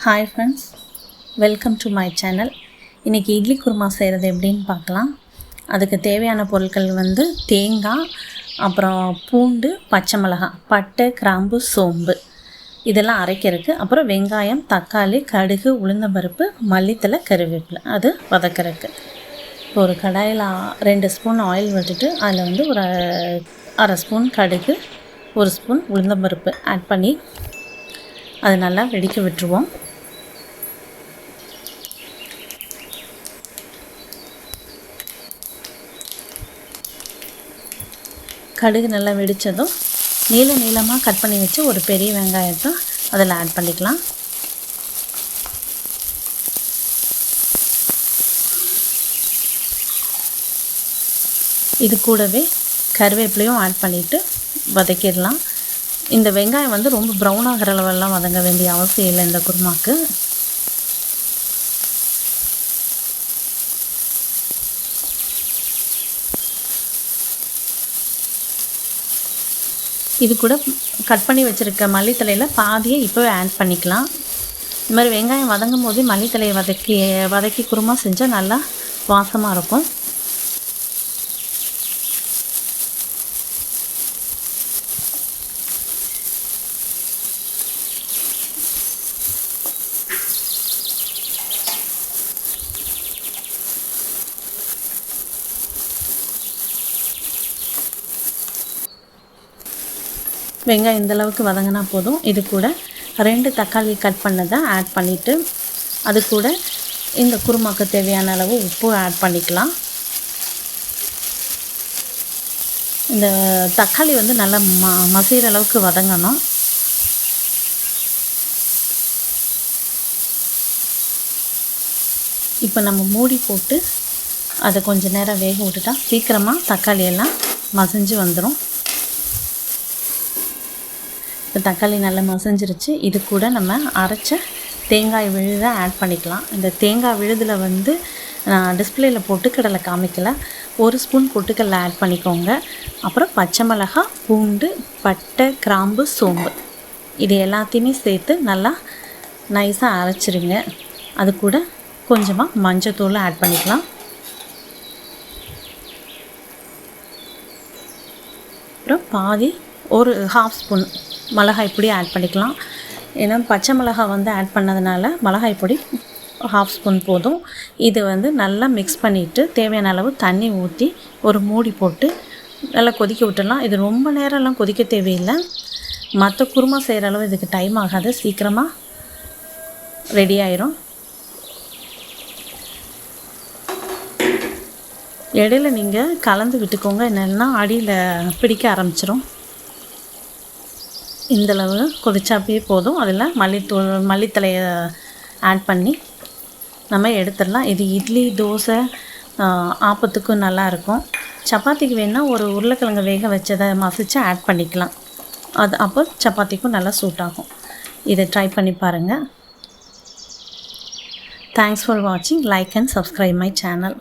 Hi friends, welcome to my channel. இன்றைக்கி இட்லி குருமா செய்கிறது எப்படின்னு பார்க்கலாம். அதுக்கு தேவையான பொருட்கள் தேங்காய், அப்புறம் பூண்டு, பச்சை மிளகாய், பட்டை, கிராம்பு, சோம்பு இதெல்லாம் அரைக்கிறதுக்கு, அப்புறம் வெங்காயம், தக்காளி, கடுகு, உளுந்தம்பருப்பு, மல்லித்தலை, கருவேப்பிலை அது வதக்கிறதுக்கு. இப்போ ஒரு கடாயில் 2 ஸ்பூன் ஆயில் விட்டுட்டு அதில் ஒரு அரை ஸ்பூன் கடுகு, 1 ஸ்பூன் உளுந்தம்பருப்பு ஆட் பண்ணி அதை நல்லா வெடிக்க விட்டுருவோம். கடுகு நல்லா வெடித்ததும் நீளமாக கட் பண்ணி வச்சு ஒரு பெரிய வெங்காயத்தை அதில் ஆட் பண்ணிக்கலாம். இது கூடவே கருவேப்பிலையும் ஆட் பண்ணிவிட்டு வதக்கிடலாம். இந்த வெங்காயம் ரொம்ப ப்ரௌன் ஆகிற அளவெல்லாம் வதங்க வேண்டிய அவசியம் இல்லை இந்த குருமாக்கு. இது கூட கட் பண்ணி வச்சுருக்க மல்லித்தலையில் பாதியை இப்போவே ஆட் பண்ணிக்கலாம். இந்த மாதிரி வெங்காயம் வதங்கும் போது மல்லித்தலையை வதக்கி குருமா செஞ்சால் நல்லா வாசமாக இருக்கும். வெங்காயம் இந்தளவுக்கு வதங்கினா போதும். இது கூட 2 தக்காளி கட் பண்ணதை ஆட் பண்ணிவிட்டு அது கூட இந்த குருமாக்கு தேவையான அளவு உப்பு ஆட் பண்ணிக்கலாம். இந்த தக்காளி நல்லா மசிகிற அளவுக்கு வதங்கணும். இப்போ நம்ம மூடி போட்டு அதை கொஞ்சம் நேரம் வேக விட்டுட்டா சீக்கிரமாக தக்காளி எல்லாம் மசிஞ்சு வந்துடும். இப்போ தக்காளி நல்லா மசிஞ்சிருச்சு. இது கூட நம்ம அரைச்ச தேங்காய் விழுதை ஆட் பண்ணிக்கலாம். இந்த தேங்காய் விழுதில் நான் டிஸ்பிளேயில் பொட்டுக்கடலை காமிக்கல, 1 ஸ்பூன் பொட்டுக்கடலை ஆட் பண்ணிக்கோங்க. அப்புறம் பச்சை மிளகாய், பூண்டு, பட்டை, கிராம்பு, சோம்பு இது எல்லாத்தையுமே சேர்த்து நல்லா நைஸாக அரைச்சிருங்க. அது கூட கொஞ்சமாக மஞ்சத்தூள் ஆட் பண்ணிக்கலாம். அப்புறம் பாதி ஒரு 1/2 ஸ்பூன் மிளகாய் பொடி ஆட் பண்ணிக்கலாம். ஏன்னா பச்சை மிளகாய் ஆட் பண்ணதுனால மிளகாய் பொடி 1/2 ஸ்பூன் போதும். இது நல்லா மிக்ஸ் பண்ணிவிட்டு தேவையான அளவு தண்ணி ஊற்றி ஒரு மூடி போட்டு நல்லா கொதிக்க விட்டுடலாம். இது ரொம்ப நேரம்லாம் கொதிக்க தேவையில்லை. மற்ற குருமா செய்கிற அளவு இதுக்கு டைம் ஆகாது, சீக்கிரமாக ரெடி ஆயிரும். இடையில நீங்கள் கலந்து விட்டுக்கோங்க, இல்லைன்னா அடியில் பிடிக்க ஆரம்பிச்சிடும். இந்தளவு கொதிச்சாப்பே போதும். அதில் மல்லித்தலையை ஆட் பண்ணி நம்ம எடுத்துடலாம். இது இட்லி, தோசை, ஆப்பத்துக்கும் நல்லாயிருக்கும். சப்பாத்திக்கு வேணால் ஒரு உருளைக்கிழங்கு வேக வச்சதை மசித்து ஆட் பண்ணிக்கலாம். அது அப்போ சப்பாத்திக்கும் நல்லா சூட் ஆகும். இதை ட்ரை பண்ணி பாருங்கள். தேங்க்ஸ் ஃபார் வாட்சிங். Like and subscribe my channel.